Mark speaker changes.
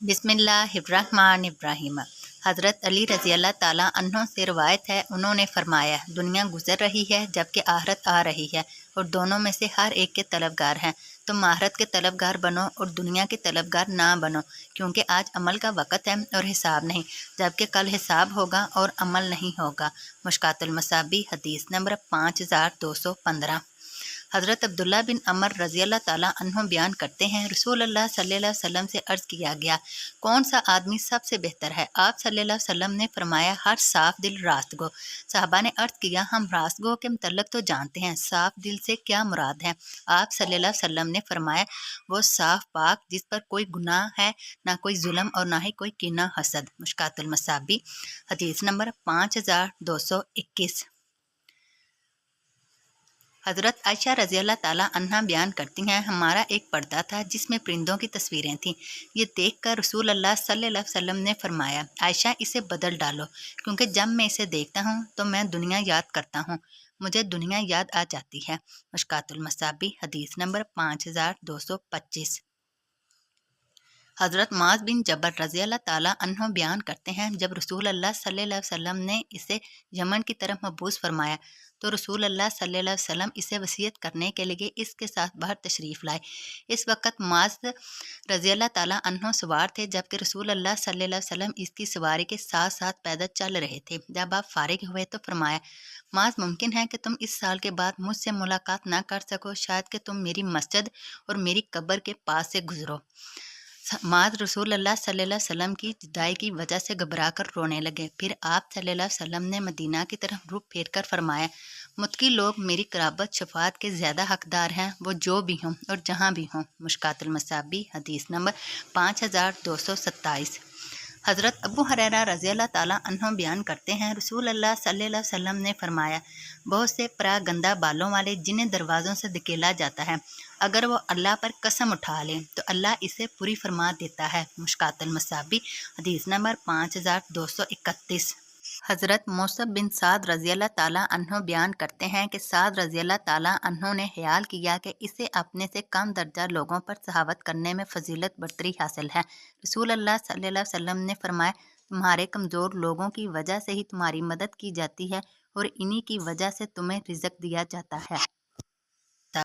Speaker 1: बिस्मिल्लाहिर्रहमानिर्रहीम। हज़रत अली रज़ी अल्लाह ताला अन्हों से रवायत है, उन्होंने फरमाया, दुनिया गुजर रही है जबकि आखिरत आ रही है और दोनों में से हर एक के तलबगार हैं। तुम आखिरत के तलबगार बनो और दुनिया के तलबगार ना बनो, क्योंकि आज अमल का वक़्त है और हिसाब नहीं, जबकि कल हिसाब होगा और अमल नहीं होगा। मुश्कातुल मसाबी हदीस नंबर 5215। हज़रत अब्दुल्ला बिन अमर रज़ी अल्लाह ताला अन्हु बयान करते हैं, रसूल अल्लाह सल्लल्लाहु अलैहि वसल्लम से अर्ज़ किया गया, कौन सा आदमी सबसे बेहतर है? आप सल्लल्लाहु अलैहि वसल्लम ने फरमाया, हर साफ दिल रास्तगो। साहबा ने अर्ज़ किया, हम रास्तगो के मुतल्लिक़ तो जानते हैं, साफ दिल से क्या मुराद है? आप सल्लल्लाहु अलैहि वसल्लम ने फरमाया, वो साफ पाक जिस पर कोई गुनाह है, ना कोई जुल्म और ना ही कोई कीना हसद। मुश्कातुल मसाबी हदीस नंबर 5221। हज़रत आयशा रज़ी अल्लाह ताला अन्हा बयान करती हैं, हमारा एक पर्दा था जिसमें परिंदों की तस्वीरें थीं। ये देखकर रसूल अल्लाह सल्लल्लाहु अलैहि वसल्लम ने फरमाया, आयशा इसे बदल डालो, क्योंकि जब मैं इसे देखता हूँ तो मैं दुनिया याद करता हूँ, मुझे दुनिया याद आ जाती है। मुश्कातुल मसाबी हदीस नंबर 5225। हज़रत माज़ बिन जबर रज़ी अल्लाह ताला अन्हो बयान करते हैं, जब रसूल अल्लाह सल्लल्लाहु अलैहि वसल्लम ने इसे यमन की तरफ मबूस फरमाया तो रसूल अल्लाह सल्लल्लाहु अलैहि वसल्लम इसे वसीयत करने के लिए इसके साथ बाहर तशरीफ़ लाए। इस वक्त माज़ रज़ी अल्लाह ताला अन्हो सवार थे, जबकि रसूल अल्लाह सल्लल्लाहु अलैहि वसल्लम इसकी सवारी के साथ साथ पैदल चल रहे थे। जब आप फारिग हुए तो फरमाया, माज़ मुमकिन है कि तुम इस साल के बाद मुझसे मुलाकात ना कर सको, शायद कि तुम मेरी मस्जिद और मेरी कब्र के पास से गुजरो। माज़ रसूल अल्लाह सल्लल्लाहु अलैहि वसल्लम की जुदाई की वजह से घबरा कर रोने लगे। फिर आप सल्लल्लाहु अलैहि वसल्लम ने मदीना की तरफ रुख फेर कर फरमाया, मुत्की लोग मेरी कराबत शफात के ज़्यादा हकदार हैं, वो जो भी हों और जहाँ भी हों। मुश्कातुल मसाबी हदीस नंबर 5227। हज़रत अबू हुरैरा रज़ी अल्लाह ताला अन्हो बयान करते हैं, रसूल अल्लाह सल्लल्लाहु अलैहि वसल्लम ने फरमाया, बहुत से परागंदा बालों वाले जिन्हें दरवाज़ों से धकेला जाता है, अगर वो अल्लाह पर कसम उठा लें तो अल्लाह इसे पूरी फरमा देता है। मुश्कातुल मसाबी हदीस नंबर 5231। हज़रत मौसब बिन साद रज़ी अल्लाह ताला अन्हो बयान करते हैं कि साद रज़ी अल्लाह ताला अन्हो ने ख्याल किया कि इसे अपने से कम दर्जा लोगों पर सहावत करने में फजीलत बरतरी हासिल है। रसूल अल्लाह सल्लल्लाहु अलैहि वसल्लम ने फरमाया, तुम्हारे कमज़ोर लोगों की वजह से ही तुम्हारी मदद की जाती है और इन्हीं की वजह से तुम्हें रिज़्क दिया जाता है।